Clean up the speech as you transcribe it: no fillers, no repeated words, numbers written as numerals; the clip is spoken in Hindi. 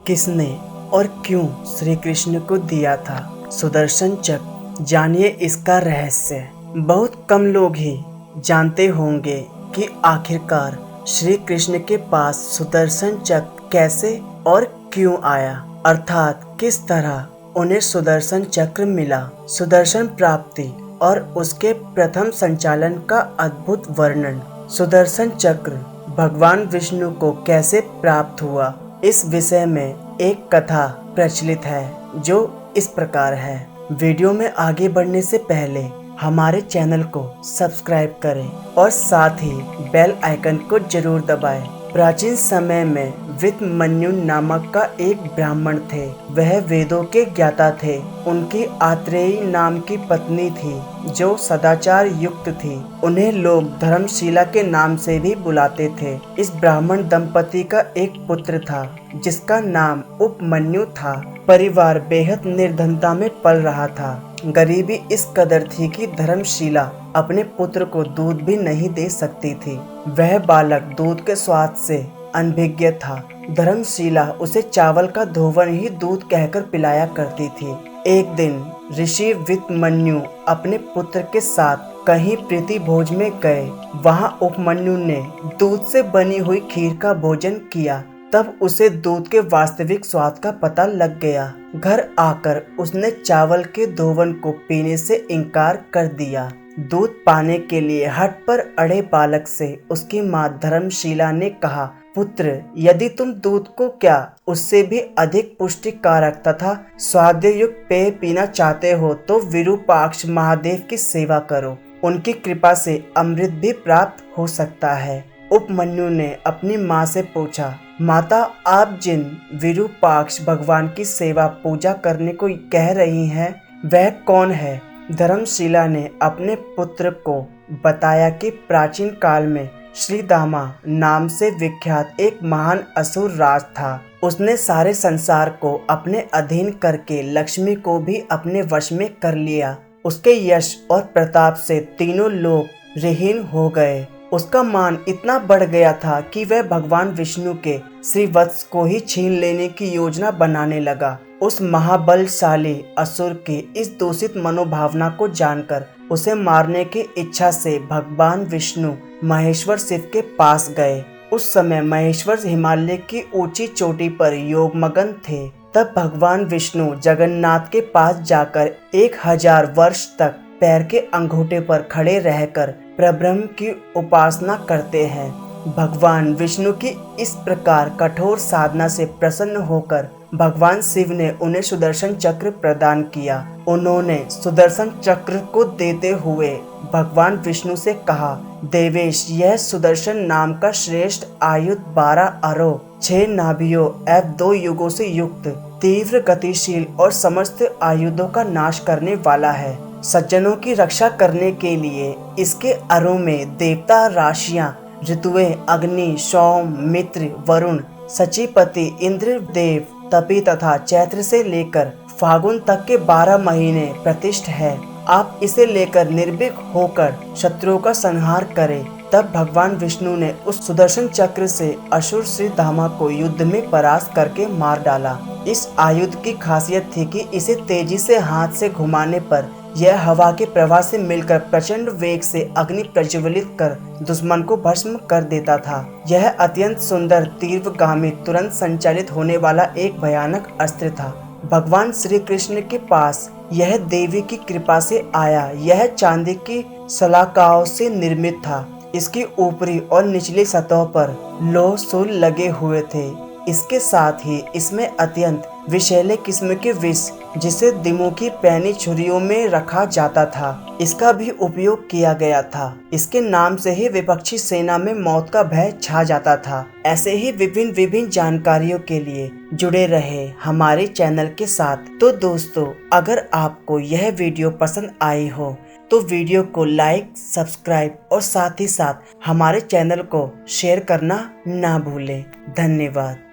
किसने और क्यों श्री कृष्ण को दिया था सुदर्शन चक्र, जानिए इसका रहस्य। बहुत कम लोग ही जानते होंगे कि आखिरकार श्री कृष्ण के पास सुदर्शन चक्र कैसे और क्यों आया, अर्थात किस तरह उन्हें सुदर्शन चक्र मिला। सुदर्शन प्राप्ति और उसके प्रथम संचालन का अद्भुत वर्णन। सुदर्शन चक्र भगवान विष्णु को कैसे प्राप्त हुआ, इस विषय में एक कथा प्रचलित है जो इस प्रकार है। वीडियो में आगे बढ़ने से पहले हमारे चैनल को सब्सक्राइब करें और साथ ही बेल आइकन को जरूर दबाएं। प्राचीन समय में वितमन्यु नामक का एक ब्राह्मण थे। वह वेदों के ज्ञाता थे। उनकी आत्रेयी नाम की पत्नी थी जो सदाचार युक्त थी। उन्हें लोग धर्मशिला के नाम से भी बुलाते थे। इस ब्राह्मण दंपति का एक पुत्र था जिसका नाम उपमन्यु था। परिवार बेहद निर्धनता में पल रहा था। गरीबी इस कदर थी कि धर्मशिला अपने पुत्र को दूध भी नहीं दे सकती थी। वह बालक दूध के स्वाद से अनभिज्ञ था। धर्मशिला उसे चावल का धोवन ही दूध कहकर पिलाया करती थी। एक दिन ऋषि वितमन्यु अपने पुत्र के साथ कहीं प्रीति भोज में गए। वहां उपमन्यु ने दूध से बनी हुई खीर का भोजन किया। तब उसे दूध के वास्तविक स्वाद का पता लग गया। घर आकर उसने चावल के धोवन को पीने से इनकार कर दिया। दूध पाने के लिए हट पर अड़े बालक से उसकी मां धर्मशिला ने कहा, पुत्र, यदि तुम दूध को क्या उससे भी अधिक पुष्टिकारक तथा स्वादयुक्त पेय पीना चाहते हो तो विरूपाक्ष महादेव की सेवा करो। उनकी कृपा से अमृत भी प्राप्त हो सकता है। उपमन्यु ने अपनी माँ से पूछा, माता, आप जिन विरूपाक्ष भगवान की सेवा पूजा करने को कह रही हैं, वह कौन है? धर्मशिला ने अपने पुत्र को बताया कि प्राचीन काल में श्रीदामा नाम से विख्यात एक महान असुर राज था। उसने सारे संसार को अपने अधीन करके लक्ष्मी को भी अपने वश में कर लिया। उसके यश और प्रताप से तीनों लोग ऋहीन हो गए। उसका मान इतना बढ़ गया था कि वह भगवान विष्णु के श्रीवत्स को ही छीन लेने की योजना बनाने लगा। उस महाबलशाली असुर की इस दूषित मनोभावना को जानकर उसे मारने की इच्छा से भगवान विष्णु महेश्वर शिव के पास गए। उस समय महेश्वर हिमालय की ऊंची चोटी पर योगमग्न थे। तब भगवान विष्णु जगन्नाथ के पास जाकर 1000 वर्ष तक पैर के अंगूठे पर खड़े रहकर परब्रह्म की उपासना करते हैं। भगवान विष्णु की इस प्रकार कठोर साधना से प्रसन्न होकर भगवान शिव ने उन्हें सुदर्शन चक्र प्रदान किया। उन्होंने सुदर्शन चक्र को देते हुए भगवान विष्णु से कहा, देवेश, यह सुदर्शन नाम का श्रेष्ठ आयुध 12 अरों, 6 नाभियों एवं 2 युगों से युक्त तीव्र गतिशील और समस्त आयुधों का नाश करने वाला है। सज्जनों की रक्षा करने के लिए इसके अरों में देवता राशियां, ऋतुएं, अग्नि, सोम, मित्र, वरुण, सचीपति, इंद्र देव, तपी तथा चैत्र से लेकर फागुन तक के 12 महीने प्रतिष्ठ है। आप इसे लेकर निर्भीक होकर शत्रुओं का संहार करें। तब भगवान विष्णु ने उस सुदर्शन चक्र से असुर श्रीधामा को युद्ध में परास्त करके मार डाला। इस आयुध की खासियत थी कि इसे तेजी से हाथ से घुमाने पर यह हवा के प्रवाह से मिलकर प्रचंड वेग से अग्नि प्रज्वलित कर दुश्मन को भस्म कर देता था। यह अत्यंत सुंदर, तीव्रगामी, तुरंत संचालित होने वाला एक भयानक अस्त्र था। भगवान श्री कृष्ण के पास यह देवी की कृपा से आया। यह चांदी की सलाखाओं से निर्मित था। इसकी ऊपरी और निचली सतहों पर लौह शूल लगे हुए थे। इसके साथ ही इसमें अत्यंत विषैले किस्म के विष, जिसे दिमों की पैनी छुरियों में रखा जाता था, इसका भी उपयोग किया गया था। इसके नाम से ही विपक्षी सेना में मौत का भय छा जाता था। ऐसे ही विभिन्न जानकारियों के लिए जुड़े रहे हमारे चैनल के साथ। तो दोस्तों, अगर आपको यह वीडियो पसंद आई हो तो वीडियो को लाइक, सब्सक्राइब और साथ ही साथ हमारे चैनल को शेयर करना ना भूलें। धन्यवाद।